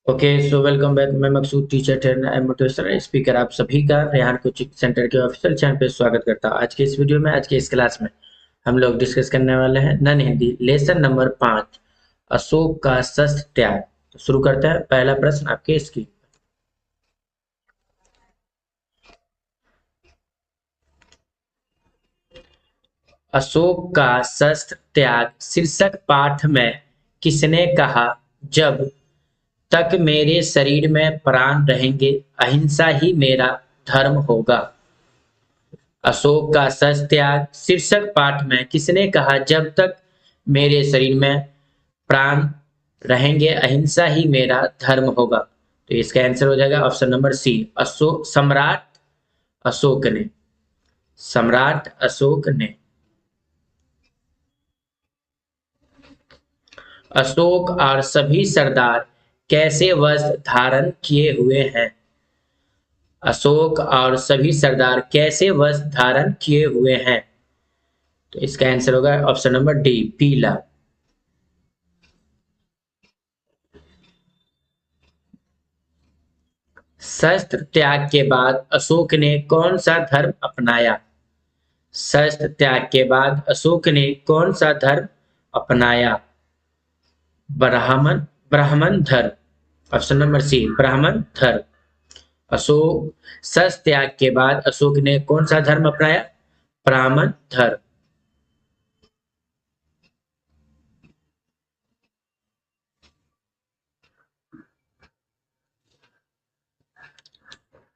Okay so welcome back. मैं Maqsood teacher trainer and motivational speaker आप सभी का रेहान कोचिंग सेंटर के ऑफिशियल चैनल पे स्वागत करता हूँ। आज के इस वीडियो में, आज के इस क्लास में हम लोग डिस्कस करने वाले हैं नन हिंदी लेसन नंबर 5 अशोक का शस्त्र त्याग। तो शुरू करते हैं। पहला प्रश्न आपके स्क्रीन। अशोक का शस्त्र त्याग शीर्षक पाठ में किसने कहा, जब तक मेरे शरीर में प्राण रहेंगे अहिंसा ही मेरा धर्म होगा। अशोक का शस्त्र त्याग शीर्षक पाठ में किसने कहा, जब तक मेरे शरीर में प्राण रहेंगे अहिंसा ही मेरा धर्म होगा। तो इसका आंसर हो जाएगा ऑप्शन नंबर सी, अशोक सम्राट अशोक ने। सम्राट अशोक ने। अशोक और सभी सरदार कैसे वस्त्र धारण किए हुए हैं। अशोक और सभी सरदार कैसे वस्त्र धारण किए हुए हैं। तो इसका आंसर होगा ऑप्शन नंबर डी, पीला। शस्त्र त्याग के बाद अशोक ने कौन सा धर्म अपनाया। शस्त्र त्याग के बाद अशोक ने कौन सा धर्म अपनाया। ब्राह्मण ब्राह्मण धर्म। ऑप्शन नंबर सी, ब्राह्मण धर्म। अशोक शस्त्र त्याग के बाद अशोक ने कौन सा धर्म अपनाया। ब्राह्मण धर्म।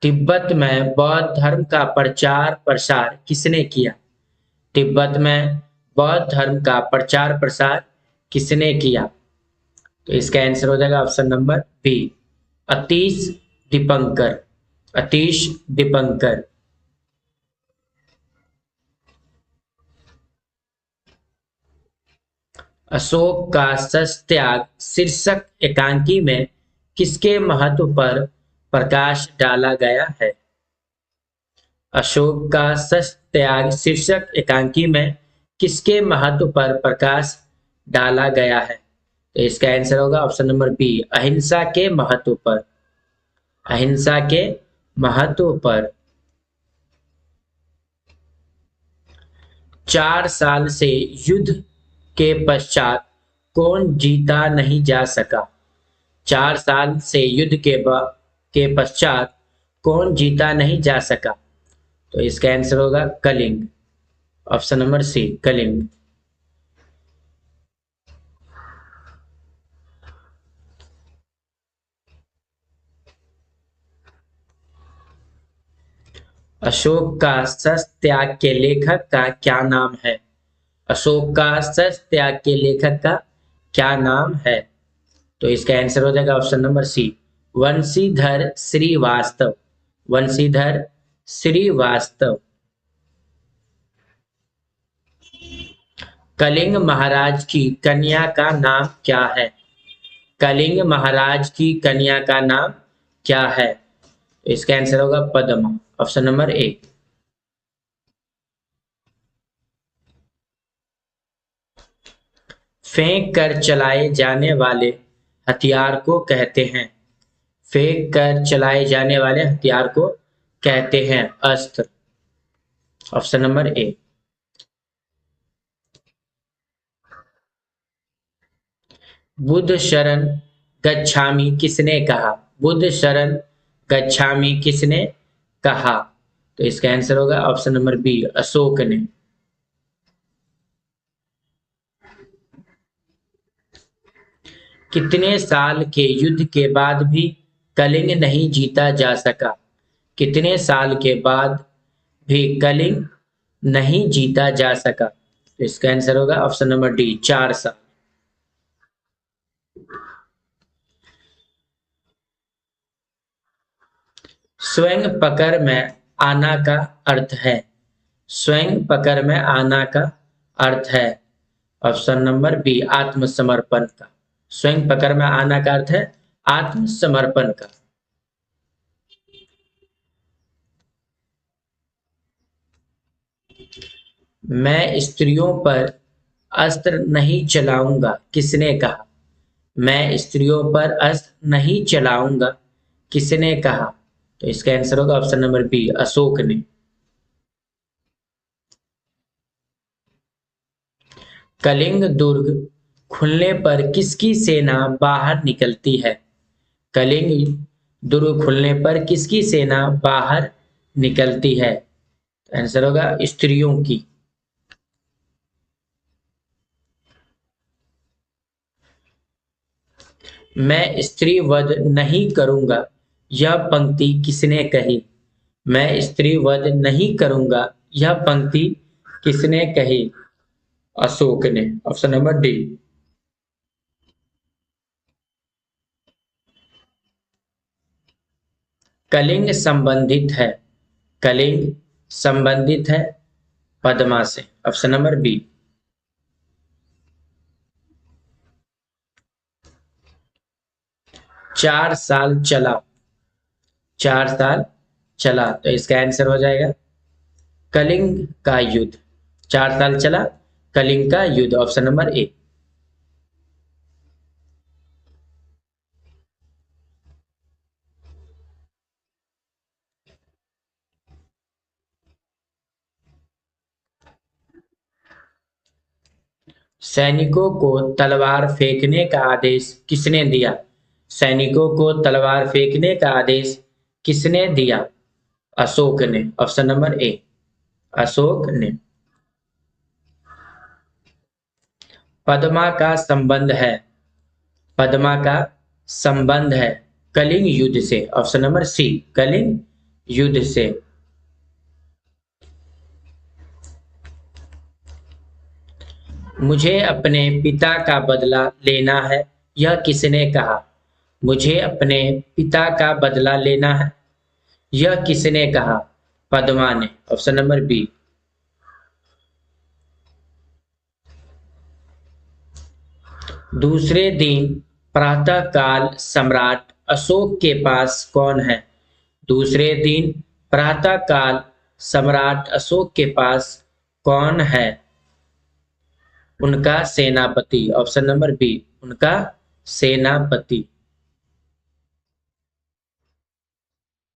तिब्बत में बौद्ध धर्म का प्रचार प्रसार किसने किया। तिब्बत में बौद्ध धर्म का प्रचार प्रसार किसने किया। तो इसका आंसर हो जाएगा option number B, Atish Dipankar. Atish Dipankar. Ashok का शस्त्र त्याग शीर्षक एकांकी में किसके महत्व पर प्रकाश डाला गया है। अशोक का शस्त्र त्याग शीर्षक एकांकी में किसके महत्व पर प्रकाश डाला गया है। तो इसका आंसर होगा ऑप्शन नंबर बी, अहिंसा के महत्व पर। अहिंसा के महत्व पर। 4 साल से युद्ध के पश्चात कौन जीता नहीं जा सका। 4 साल से युद्ध के पश्चात कौन जीता नहीं जा सका। तो इसका आंसर होगा Kalinga. Option number C, Kalinga. Ashok का शस्त्र त्याग के लेखक का क्या नाम है। अशोक का शस्त्र त्याग के लेखक का क्या नाम है। तो इसका आंसर हो जाएगा option number C, Vanshidhar Shrivastava. Vanshidhar Shrivastava. Kalinga महाराज की कन्या का नाम क्या है। कलिंग महाराज की कन्या का नाम क्या है। तो इसका आंसर होगा पद्मा। Option number A. फेंक कर चलाए जाने वाले हथियार को कहते हैं। फेंक कर चलाए जाने वाले हथियार को कहते हैं अस्त्र। Option number A. बुद्ध शरण गच्छामि किसने कहा। बुद्ध शरण गच्छामि किसने कहा। तो इसका आंसर होगा ऑप्शन नंबर बी, अशोक ने। कितने साल के युद्ध के बाद भी कलिंग नहीं जीता जा सका। कितने साल के बाद भी कलिंग नहीं जीता जा सका। तो इसका आंसर होगा ऑप्शन नंबर डी, 4 साल। स्वयं पकड़ में आना का अर्थ है। स्वयं पकड़ में आना का अर्थ है ऑप्शन नंबर बी, आत्मसमर्पण का। स्वयं पकड़ में आना का अर्थ है आत्मसमर्पण का। मैं स्त्रियों पर अस्त्र नहीं चलाऊंगा किसने कहा। मैं स्त्रियों पर अस्त्र नहीं चलाऊंगा, किसने कहा? तो इसका आंसर होगा ऑप्शन नंबर बी, अशोक ने। कलिंग दुर्ग खुलने पर किसकी सेना बाहर निकलती है? कलिंग दुर्ग खुलने पर किसकी सेना बाहर निकलती है? आंसर होगा स्त्रियों की। मैं स्त्री वध नहीं करूंगा, यह पंक्ति किसने कही? मैं स्त्री वध नहीं करूंगा, यह पंक्ति किसने कही? अशोक ने। Option number D. कलिंग संबंधित है, कलिंग संबंधित है पद्मा से। Option number B. 4 साल चला, 4 साल चला, तो इसका आंसर हो जाएगा कलिंग का युद्ध। 4 साल चला कलिंग का युद्ध, ऑप्शन नंबर ए। सैनिकों को तलवार फेंकने का आदेश किसने दिया? सैनिकों को तलवार फेंकने का आदेश किसने दिया? अशोक ने। ऑप्शन नंबर ए, अशोक ने। पद्मा का संबंध है, पद्मा का संबंध है कलिंग युद्ध से। ऑप्शन नंबर सी, कलिंग युद्ध से। मुझे अपने पिता का बदला लेना है, यह किसने कहा? मुझे अपने पिता का बदला लेना है, यह किसने कहा? पद्मा ने। Option number B. दूसरे दिन प्रातःकाल सम्राट अशोक के पास कौन है? दूसरे दिन प्रातःकाल सम्राट अशोक के पास कौन है? उनका सेनापति। ऑप्शन नंबर बी, उनका सेनापति।